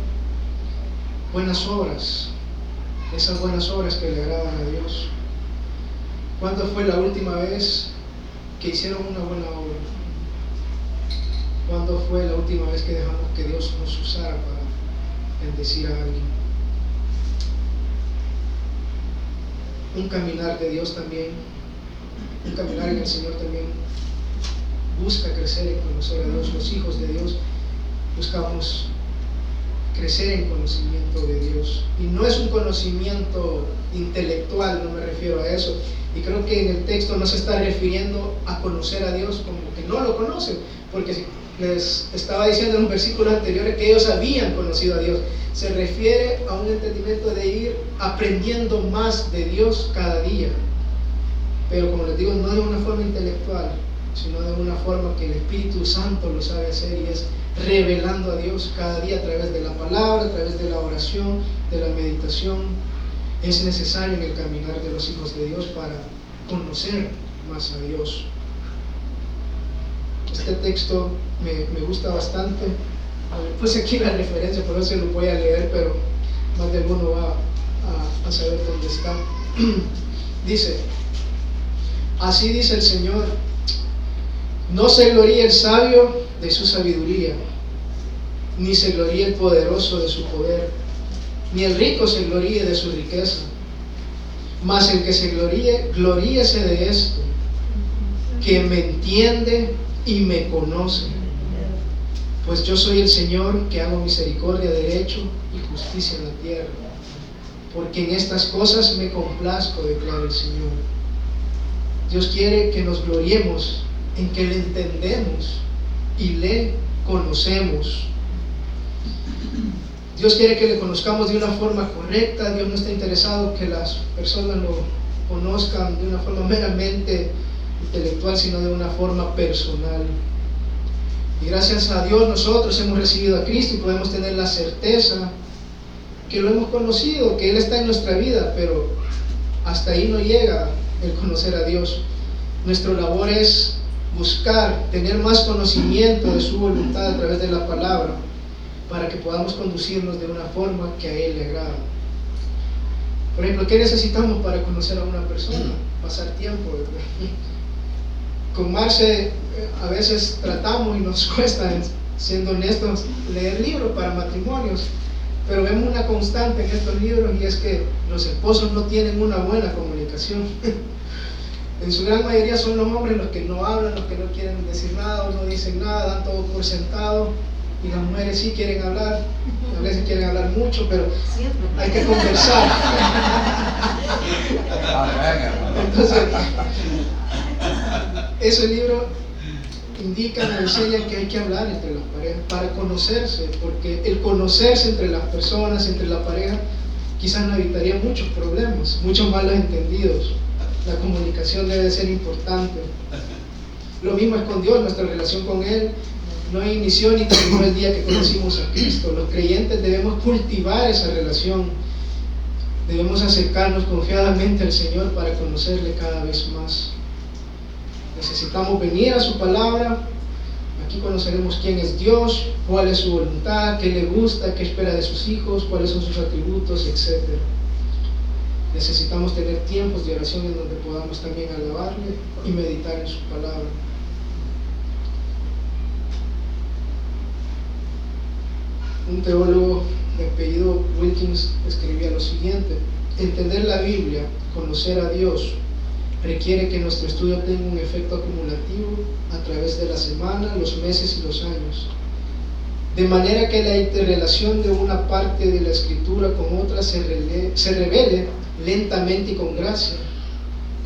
buenas obras, esas buenas obras que le agradan a Dios. ¿Cuándo fue la última vez que hicieron una buena obra? ¿Cuándo fue la última vez que dejamos que Dios nos usara para bendecir a alguien? Un caminar de Dios también, un caminar en el Señor también busca crecer en conocer a Dios. Los hijos de Dios buscamos crecer en conocimiento de Dios, y no es un conocimiento intelectual, no me refiero a eso, y creo que en el texto no se está refiriendo a conocer a Dios como que no lo conocen, porque les estaba diciendo en un versículo anterior que ellos habían conocido a Dios. Se refiere a un entendimiento de ir aprendiendo más de Dios cada día, pero como les digo, no de una forma intelectual, sino de una forma que el Espíritu Santo lo sabe hacer, y es revelando a Dios cada día a través de la palabra, a través de la oración, de la meditación. Es necesario en el caminar de los hijos de Dios para conocer más a Dios. Este texto me gusta bastante. Puse aquí la referencia, por eso se lo voy a leer, pero más de alguno va a saber dónde está. Dice, así dice el Señor, no se gloríe el sabio de su sabiduría, ni se gloríe el poderoso de su poder, ni el rico se gloríe de su riqueza, mas el que se gloríe, gloríese de esto, que me entiende y me conoce, pues yo soy el Señor que hago misericordia, derecho y justicia en la tierra, porque en estas cosas me complazco, declara el Señor. Dios quiere que nos gloriemos en que le entendemos y le conocemos. Dios quiere que le conozcamos de una forma correcta. Dios no está interesado que las personas lo conozcan de una forma meramente intelectual, sino de una forma personal. Y gracias a Dios nosotros hemos recibido a Cristo y podemos tener la certeza que lo hemos conocido, que Él está en nuestra vida, pero hasta ahí no llega el conocer a Dios. Nuestra labor es buscar, tener más conocimiento de su voluntad a través de la palabra, para que podamos conducirnos de una forma que a Él le agrada. Por ejemplo, ¿qué necesitamos para conocer a una persona? Pasar tiempo, ¿verdad? Con Marce a veces tratamos y nos cuesta, siendo honestos, leer libros para matrimonios, pero vemos una constante en estos libros, y es que los esposos no tienen una buena comunicación. En su gran mayoría son los hombres los que no hablan, los que no quieren decir nada o no dicen nada, dan todo por sentado. Y las mujeres sí quieren hablar, a veces quieren hablar mucho, pero hay que conversar. Entonces, ese libro indica, nos enseña que hay que hablar entre las parejas para conocerse, porque el conocerse entre las personas, entre la pareja, quizás nos evitaría muchos problemas, muchos malos entendidos. La comunicación debe ser importante. Lo mismo es con Dios, nuestra relación con Él no inició ni terminó el día que conocimos a Cristo. Los creyentes debemos cultivar esa relación. Debemos acercarnos confiadamente al Señor para conocerle cada vez más. Necesitamos venir a su palabra. Aquí conoceremos quién es Dios, cuál es su voluntad, qué le gusta, qué espera de sus hijos, cuáles son sus atributos, etc. Necesitamos tener tiempos de oración en donde podamos también alabarle y meditar en su palabra. Un teólogo de apellido Wilkins escribía lo siguiente: entender la Biblia, conocer a Dios, requiere que nuestro estudio tenga un efecto acumulativo a través de la semana, los meses y los años, de manera que la interrelación de una parte de la escritura con otra se revele lentamente y con gracia,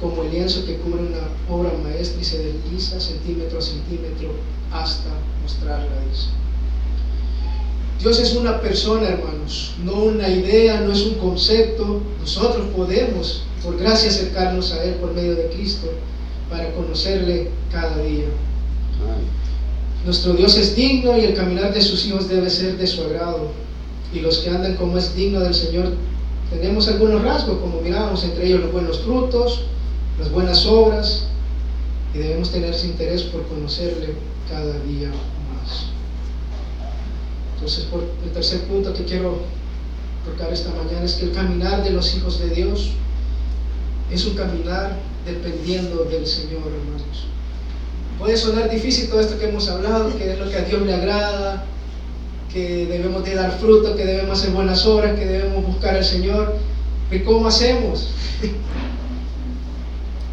como el lienzo que cubre una obra maestra y se desliza centímetro a centímetro hasta mostrarla, dice. Dios es una persona, hermanos, no una idea, no es un concepto. Nosotros podemos, por gracia, acercarnos a Él por medio de Cristo para conocerle cada día. Nuestro Dios es digno y el caminar de sus hijos debe ser de su agrado. Y los que andan como es digno del Señor, tenemos algunos rasgos, como miramos, entre ellos los buenos frutos, las buenas obras, y debemos tener ese interés por conocerle cada día más. Entonces, por el tercer punto que quiero tocar esta mañana es que el caminar de los hijos de Dios es un caminar dependiendo del Señor, hermanos. Puede sonar difícil todo esto que hemos hablado, que es lo que a Dios le agrada, que debemos de dar fruto, que debemos hacer buenas obras, que debemos buscar al Señor. ¿Pero cómo hacemos?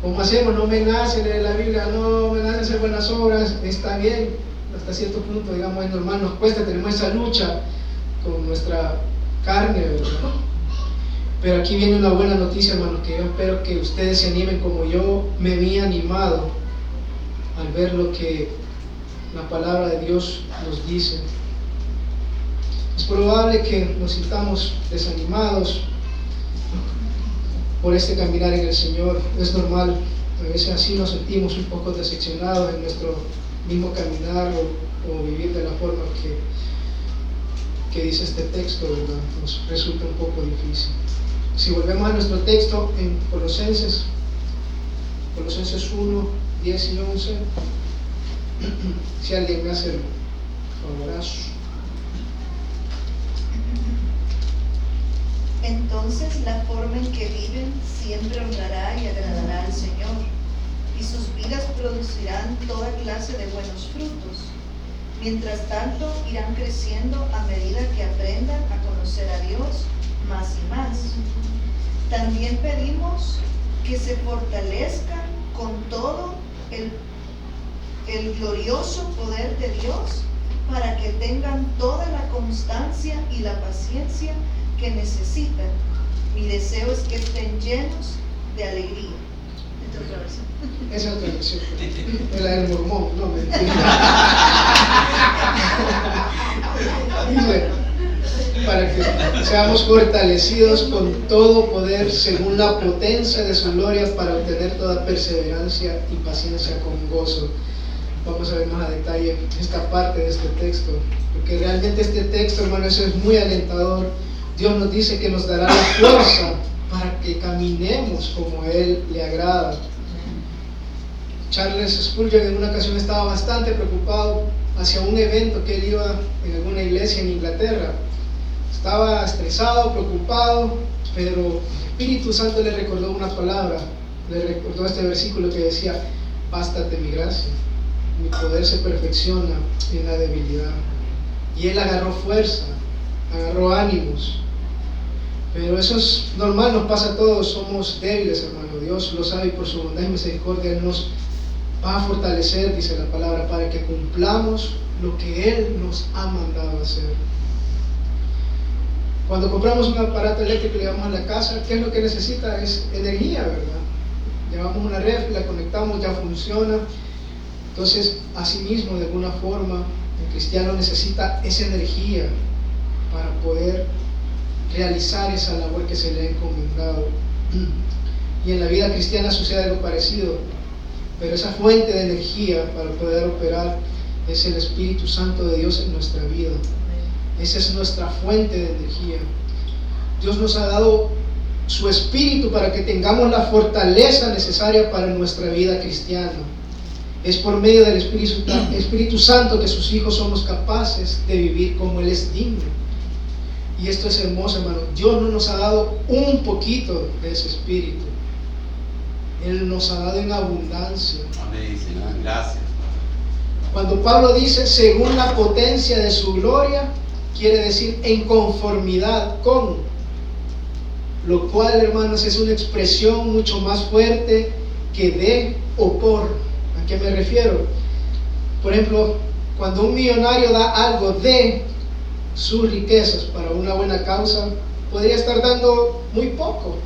¿Cómo hacemos? No me nace leer la Biblia, no me nace hacer buenas obras. Está bien, hasta cierto punto, digamos, es normal, nos cuesta, tenemos esa lucha con nuestra carne, ¿verdad? Pero aquí viene una buena noticia, hermanos, que yo espero que ustedes se animen como yo me vi animado al ver lo que la palabra de Dios nos dice. Es probable que nos sintamos desanimados por este caminar en el Señor. Es normal, a veces así nos sentimos un poco decepcionados en nuestro mismo caminar o vivir de la forma que dice este texto, ¿verdad? Nos resulta un poco difícil. Si volvemos a nuestro texto en Colosenses 1, 10 y 11, si alguien me hace el favorazo. Entonces la forma en que viven siempre honrará y agradará al Señor, y sus vidas producirán toda clase de buenos frutos. Mientras tanto, irán creciendo a medida que aprendan a conocer a Dios más y más. También pedimos que se fortalezcan con todo el glorioso poder de Dios, para que tengan toda la constancia y la paciencia que necesitan. Mi deseo es que estén llenos de alegría. Esta es otra versión. Esa es otra versión. Es la del mormón, no mentira. Dice, para que seamos fortalecidos con todo poder según la potencia de su gloria, para obtener toda perseverancia y paciencia con gozo. Vamos a ver más a detalle esta parte de este texto, porque realmente este texto, hermanos, es muy alentador. Dios nos dice que nos dará la fuerza para que caminemos como a Él le agrada. Charles Spurgeon en una ocasión estaba bastante preocupado hacia un evento que él iba en alguna iglesia en Inglaterra. Estaba estresado, preocupado, pero el Espíritu Santo le recordó una palabra, le recordó este versículo que decía: bástate mi gracia, mi poder se perfecciona en la debilidad. Y él agarró fuerza, agarró ánimos. Pero eso es normal, nos pasa a todos, somos débiles, hermanos. cuando Dios lo sabe y por su bondad y misericordia Él nos va a fortalecer, dice la palabra, para que cumplamos lo que Él nos ha mandado hacer. Cuando compramos un aparato eléctrico y le llevamos a la casa, ¿qué es lo que necesita? Es energía, ¿verdad? Llevamos una red, la conectamos, ya funciona. Entonces, asimismo, de alguna forma, el cristiano necesita esa energía para poder realizar esa labor que se le ha encomendado. Y en la vida cristiana sucede algo parecido, pero esa fuente de energía para poder operar es el Espíritu Santo de Dios en nuestra vida. Esa es nuestra fuente de energía. Dios nos ha dado su Espíritu para que tengamos la fortaleza necesaria para nuestra vida cristiana. Es por medio del Espíritu Santo que sus hijos somos capaces de vivir como Él es digno. Y esto es hermoso, hermano. Dios no nos ha dado un poquito de ese Espíritu. Él nos ha dado en abundancia. Amén, Señor. Gracias. Cuando Pablo dice según la potencia de su gloria, quiere decir en conformidad con, lo cual, hermanos, es una expresión mucho más fuerte que de o por. ¿A qué me refiero? Por ejemplo, cuando un millonario da algo de sus riquezas para una buena causa, podría estar dando muy poco,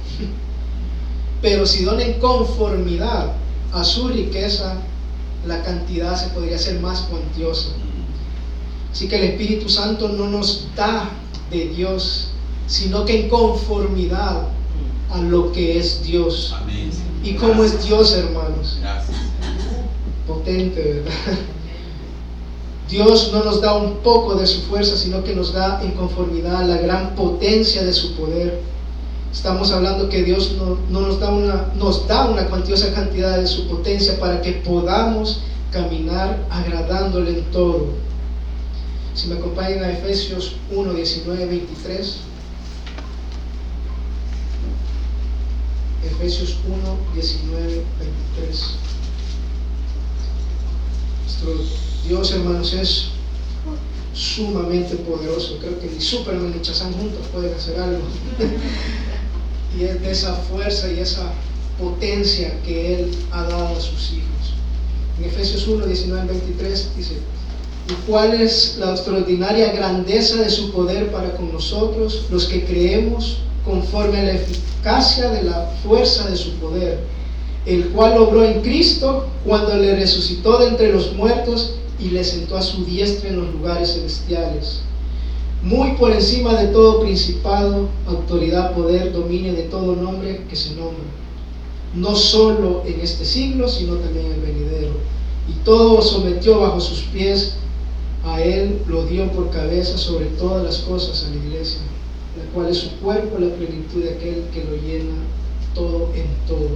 pero si dona en conformidad a su riqueza, la cantidad se podría hacer más cuantiosa. Así que el Espíritu Santo no nos da de Dios, sino que en conformidad a lo que es Dios. Amén. ¿Y cómo es Dios, hermanos? Gracias. Potente, ¿verdad? Dios no nos da un poco de su fuerza, sino que nos da en conformidad a la gran potencia de su poder. Estamos hablando que Dios no nos da una cuantiosa cantidad de su potencia para que podamos caminar agradándole en todo. Si me acompañan a Efesios 1, 19, 23. Efesios 1, 19, 23. Nuestro Dios, hermanos, es sumamente poderoso. Creo que ni Superman ni Shazam juntos pueden hacer algo. Y es de esa fuerza y esa potencia que Él ha dado a sus hijos. En Efesios 1, 19, 23 dice: ¿y cuál es la extraordinaria grandeza de su poder para con nosotros, los que creemos, conforme a la eficacia de la fuerza de su poder, el cual obró en Cristo cuando le resucitó de entre los muertos y le sentó a su diestra en los lugares celestiales, muy por encima de todo principado, autoridad, poder, dominio, de todo nombre que se nombra, no solo en este siglo, sino también en el venidero. Y todo sometió bajo sus pies, a Él lo dio por cabeza sobre todas las cosas a la iglesia, la cual es su cuerpo, la plenitud de aquel que lo llena todo en todo.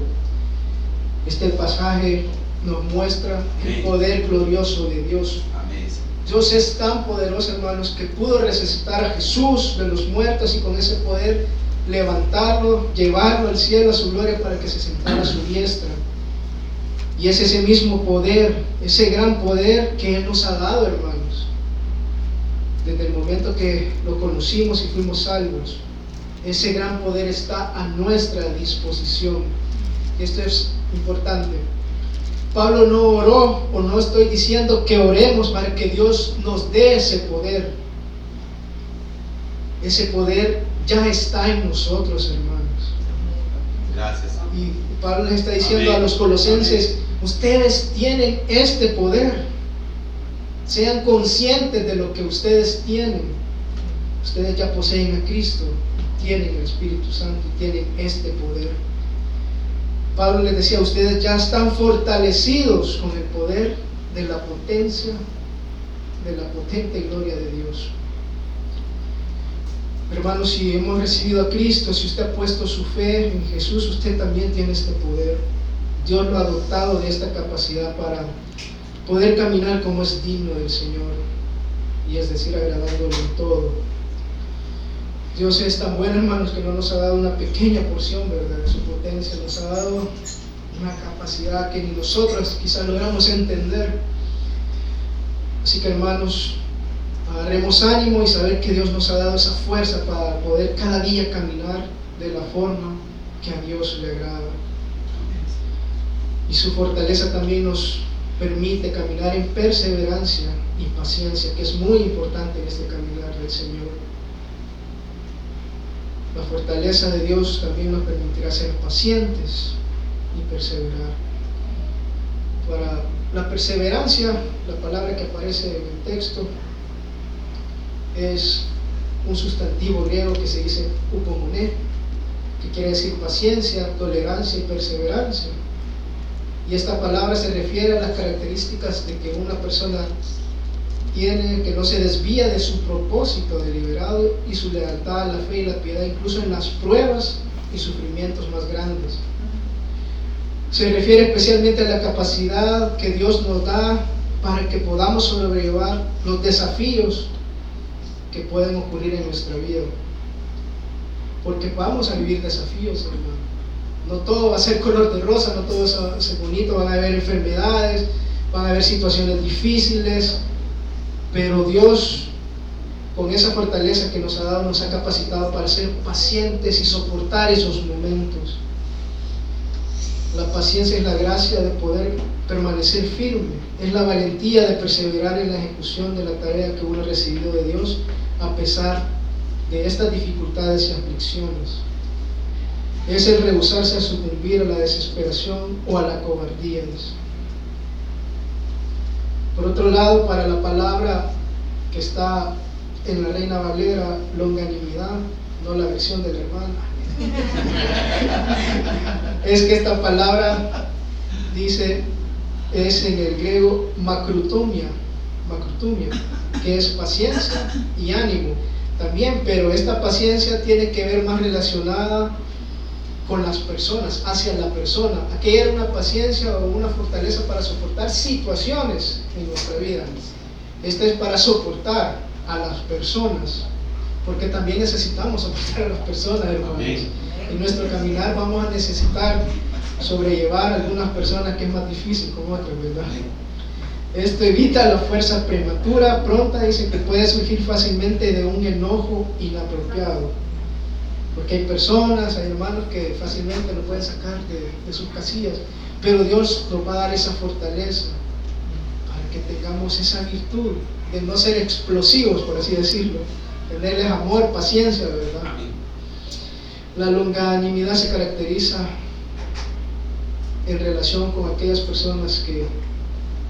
Este pasaje nos muestra el poder glorioso de Dios. Amén. Dios es tan poderoso, hermanos, que pudo resucitar a Jesús de los muertos y con ese poder levantarlo, llevarlo al cielo a su gloria para que se sentara a su diestra. Y es ese mismo poder, ese gran poder que Él nos ha dado, hermanos, desde el momento que lo conocimos y fuimos salvos. Ese gran poder está a nuestra disposición. Y esto es importante. Pablo no oró, o no estoy diciendo que oremos para que Dios nos dé ese poder. Ese poder ya está en nosotros, hermanos. Gracias. Y Pablo les está diciendo Amén. a los colosenses: ustedes tienen este poder. Sean conscientes de lo que ustedes tienen. Ustedes ya poseen a Cristo, tienen el Espíritu Santo y tienen este poder. Pablo les decía: ustedes ya están fortalecidos con el poder de la potencia, de la potente gloria de Dios. Hermanos, si hemos recibido a Cristo, si usted ha puesto su fe en Jesús, usted también tiene este poder. Dios lo ha dotado de esta capacidad para poder caminar como es digno del Señor, y es decir, agradándole en todo. Dios es tan bueno, hermanos, que no nos ha dado una pequeña porción, ¿verdad?, de su potencia. Nos ha dado una capacidad que ni nosotros quizás logramos entender. Así que, hermanos, agarremos ánimo y saber que Dios nos ha dado esa fuerza para poder cada día caminar de la forma que a Dios le agrada. y su fortaleza también nos permite caminar en perseverancia y paciencia, que es muy importante en este caminar del Señor. La fortaleza de Dios también nos permitirá ser pacientes y perseverar. Para la perseverancia, la palabra que aparece en el texto es un sustantivo griego que se dice upomoné, que quiere decir paciencia, tolerancia y perseverancia. Y esta palabra se refiere a las características de que una persona tiene, que no se desvía de su propósito deliberado y su lealtad a la fe y la piedad, incluso en las pruebas y sufrimientos más grandes. Se refiere especialmente a la capacidad que Dios nos da para que podamos sobrellevar los desafíos que pueden ocurrir en nuestra vida. Porque vamos a vivir desafíos, hermano. No todo va a ser color de rosa, no todo va a ser bonito, van a haber enfermedades, van a haber situaciones difíciles, pero Dios, con esa fortaleza que nos ha dado, nos ha capacitado para ser pacientes y soportar esos momentos. La paciencia es la gracia de poder permanecer firme, es la valentía de perseverar en la ejecución de la tarea que uno ha recibido de Dios a pesar de estas dificultades y aflicciones. Es el rehusarse a sucumbir a la desesperación o a la cobardía. Por otro lado, para la palabra que está en la Reina Valera, longanimidad, no la versión del hermano, es que esta palabra dice, es en el griego makrutumia, que es paciencia y ánimo también, pero esta paciencia tiene que ver más relacionada con las personas, hacia la persona. Aquella era una paciencia o una fortaleza para soportar situaciones en nuestra vida. Esta es para soportar a las personas, porque también necesitamos soportar a las personas, hermanos. En nuestro caminar vamos a necesitar sobrellevar a algunas personas que es más difícil con otras, ¿verdad? Esto evita la fuerza prematura, pronta, dice, que puede surgir fácilmente de un enojo inapropiado. Porque hay personas, hay hermanos que fácilmente lo pueden sacar de sus casillas, pero Dios nos va a dar esa fortaleza para que tengamos esa virtud de no ser explosivos, por así decirlo, tenerles amor, paciencia, ¿verdad? La longanimidad se caracteriza en relación con aquellas personas que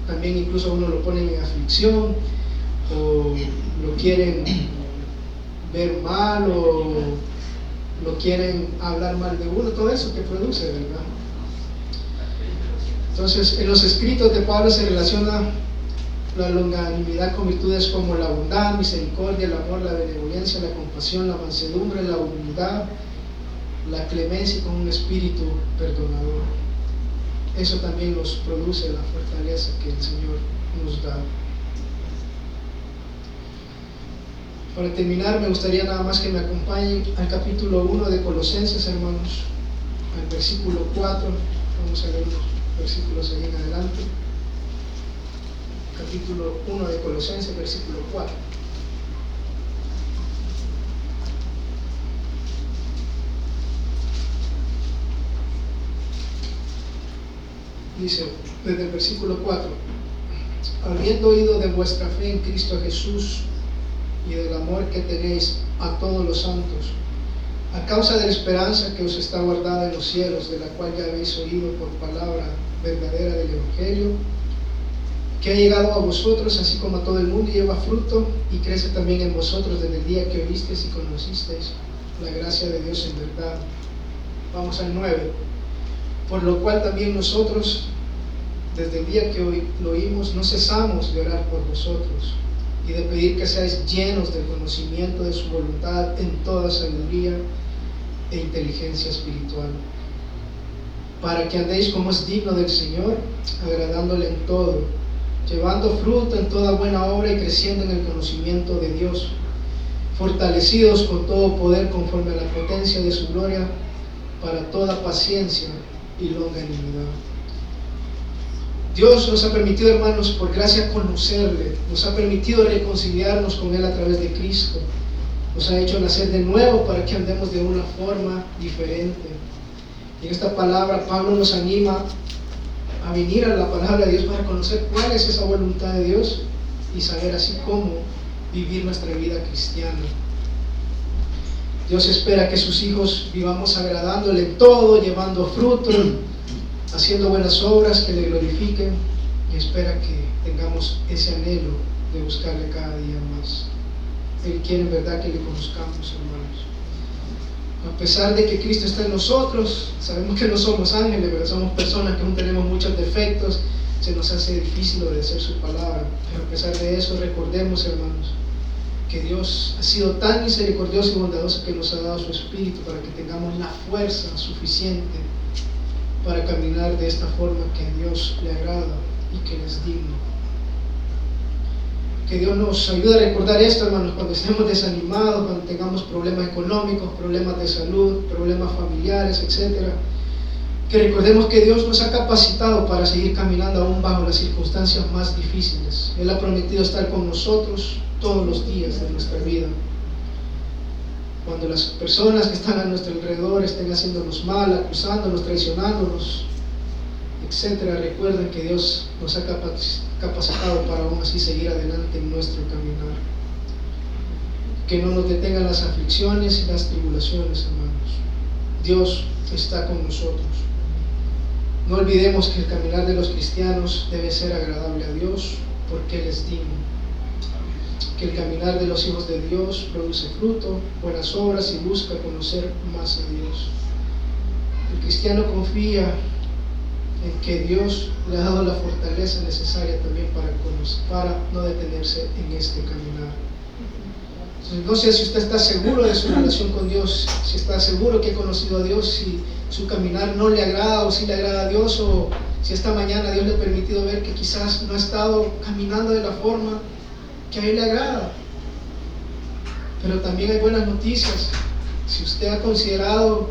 también incluso a uno lo ponen en aflicción o lo quieren ver mal o lo quieren hablar mal de uno, todo eso que produce, ¿verdad? Entonces, en los escritos de Pablo se relaciona la longanimidad con virtudes como la bondad, misericordia, el amor, la benevolencia, la compasión, la mansedumbre, la humildad, la clemencia y con un espíritu perdonador. Eso también nos produce la fortaleza que el Señor nos da. Para terminar, me gustaría nada más que me acompañen al capítulo 1 de Colosenses, hermanos, al versículo 4. Vamos a ver los versículos ahí en adelante. Capítulo 1 de Colosenses, versículo 4. Dice, desde el versículo 4: habiendo oído de vuestra fe en Cristo Jesús y del amor que tenéis a todos los santos, a causa de la esperanza que os está guardada en los cielos, de la cual ya habéis oído por palabra verdadera del Evangelio, que ha llegado a vosotros, así como a todo el mundo, y lleva fruto y crece también en vosotros desde el día que oísteis y conocisteis la gracia de Dios en verdad. Vamos al 9. Por lo cual también nosotros, desde el día que lo oímos, no cesamos de orar por vosotros y de pedir que seáis llenos del conocimiento de su voluntad en toda sabiduría e inteligencia espiritual, para que andéis como es digno del Señor, agradándole en todo, llevando fruto en toda buena obra y creciendo en el conocimiento de Dios, fortalecidos con todo poder conforme a la potencia de su gloria, para toda paciencia y longanimidad. Dios nos ha permitido, hermanos, por gracia conocerle, nos ha permitido reconciliarnos con Él a través de Cristo, nos ha hecho nacer de nuevo para que andemos de una forma diferente. En esta palabra Pablo nos anima a venir a la palabra de Dios para conocer cuál es esa voluntad de Dios y saber así cómo vivir nuestra vida cristiana. Dios espera que sus hijos vivamos agradándole en todo, llevando fruto, haciendo buenas obras que le glorifiquen, y espera que tengamos ese anhelo de buscarle cada día más. Él quiere en verdad que le conozcamos, hermanos. A pesar de que Cristo está en nosotros, sabemos que no somos ángeles, pero somos personas que aún tenemos muchos defectos, se nos hace difícil obedecer su palabra. Pero a pesar de eso, recordemos, hermanos, que Dios ha sido tan misericordioso y bondadoso que nos ha dado su Espíritu para que tengamos la fuerza suficiente para caminar de esta forma que a Dios le agrada y que le es digno. Que Dios nos ayude a recordar esto, hermanos, cuando estemos desanimados, cuando tengamos problemas económicos, problemas de salud, problemas familiares, etc. Que recordemos que Dios nos ha capacitado para seguir caminando aún bajo las circunstancias más difíciles. Él ha prometido estar con nosotros todos los días de nuestra vida. Cuando las personas que están a nuestro alrededor estén haciéndonos mal, acusándonos, traicionándonos, etc., recuerden que Dios nos ha capacitado para aún así seguir adelante en nuestro caminar. Que no nos detengan las aflicciones y las tribulaciones, hermanos. Dios está con nosotros. No olvidemos que el caminar de los cristianos debe ser agradable a Dios, porque Él es digno. Que el caminar de los hijos de Dios produce fruto, buenas obras y busca conocer más a Dios. El cristiano confía en que Dios le ha dado la fortaleza necesaria también para no detenerse en este caminar. Entonces, no sé si usted está seguro de su relación con Dios, si está seguro que ha conocido a Dios, si su caminar no le agrada o si le agrada a Dios, o si esta mañana Dios le ha permitido ver que quizás no ha estado caminando de la forma que a Él le agrada. Pero también hay buenas noticias. Si usted ha considerado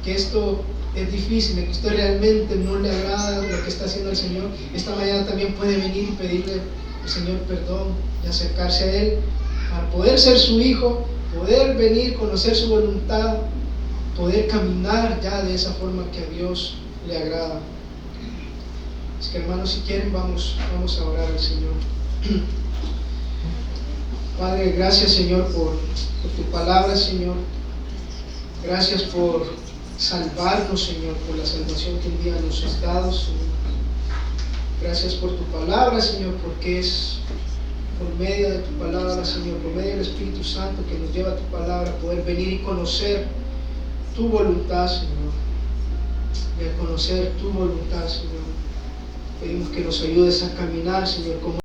que esto es difícil, que usted realmente no le agrada lo que está haciendo el Señor, esta mañana también puede venir y pedirle al Señor perdón y acercarse a Él para poder ser su hijo, poder venir, conocer su voluntad, poder caminar ya de esa forma que a Dios le agrada. Es que, hermanos, si quieren vamos a orar al Señor. Padre, gracias, Señor, por tu palabra, Señor. Gracias por salvarnos, Señor, por la salvación que un día nos has dado, Señor. Gracias por tu palabra, Señor, porque es por medio de tu palabra, Señor, por medio del Espíritu Santo que nos lleva a tu palabra, poder venir y conocer tu voluntad, Señor. Y al conocer tu voluntad, Señor, pedimos que nos ayudes a caminar, Señor, como